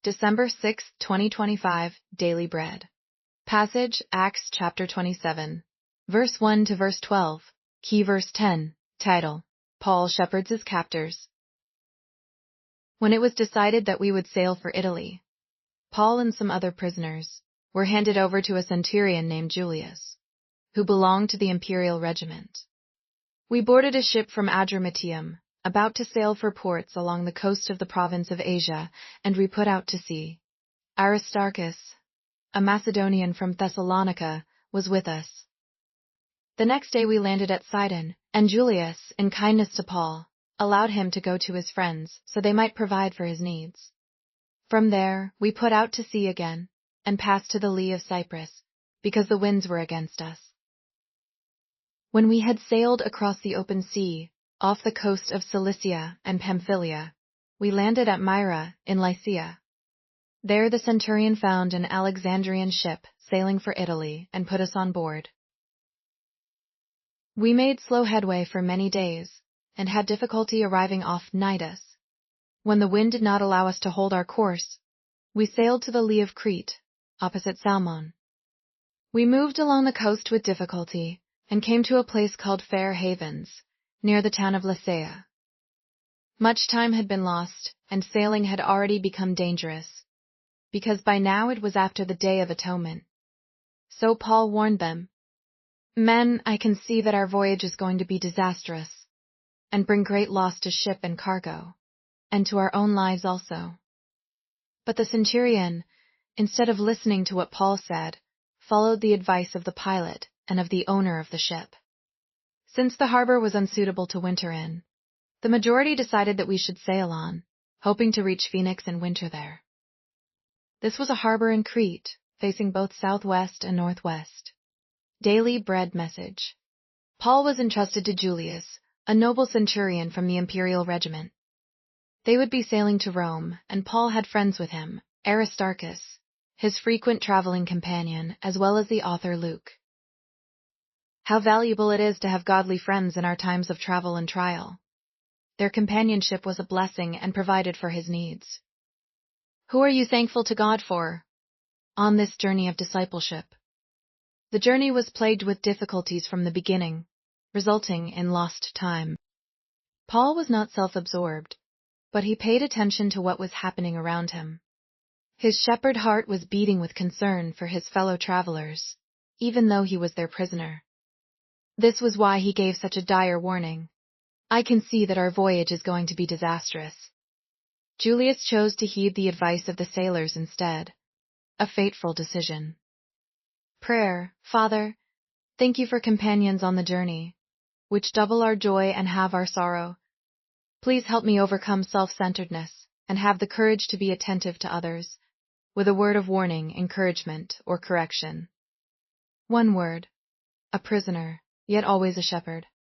December 6, 2025, Daily Bread. Passage, Acts chapter 27. Verse 1 to verse 12. Key verse 10. Title: Paul shepherds his captors. When it was decided that we would sail for Italy, Paul and some other prisoners were handed over to a centurion named Julius, who belonged to the Imperial Regiment. We boarded a ship from Adramyttium, about to sail for ports along the coast of the province of Asia, and we put out to sea. Aristarchus, a Macedonian from Thessalonica, was with us. The next day we landed at Sidon, and Julius, in kindness to Paul, allowed him to go to his friends so they might provide for his needs. From there, we put out to sea again, and passed to the lee of Cyprus, because the winds were against us. When we had sailed across the open sea, off the coast of Cilicia and Pamphylia, we landed at Myra, in Lycia. There the centurion found an Alexandrian ship sailing for Italy and put us on board. We made slow headway for many days, and had difficulty arriving off Cnidus. When the wind did not allow us to hold our course, we sailed to the lee of Crete, opposite Salmon. We moved along the coast with difficulty, and came to a place called Fair Havens, near the town of Lycia. Much time had been lost, and sailing had already become dangerous, because by now it was after the Day of Atonement. So Paul warned them, "Men, I can see that our voyage is going to be disastrous, and bring great loss to ship and cargo, and to our own lives also." But the centurion, instead of listening to what Paul said, followed the advice of the pilot and of the owner of the ship. Since the harbor was unsuitable to winter in, the majority decided that we should sail on, hoping to reach Phoenix and winter there. This was a harbor in Crete, facing both southwest and northwest. Daily Bread Message. Paul was entrusted to Julius, a noble centurion from the Imperial Regiment. They would be sailing to Rome, and Paul had friends with him, Aristarchus, his frequent traveling companion, as well as the author Luke. How valuable it is to have godly friends in our times of travel and trial. Their companionship was a blessing and provided for his needs. Who are you thankful to God for on this journey of discipleship? The journey was plagued with difficulties from the beginning, resulting in lost time. Paul was not self-absorbed, but he paid attention to what was happening around him. His shepherd heart was beating with concern for his fellow travelers, even though he was their prisoner. This was why he gave such a dire warning. "I can see that our voyage is going to be disastrous." Julius chose to heed the advice of the sailors instead. A fateful decision. Prayer. Father, thank you for companions on the journey, which double our joy and halve our sorrow. Please help me overcome self-centeredness and have the courage to be attentive to others, with a word of warning, encouragement, or correction. One word. A prisoner, yet always a shepherd.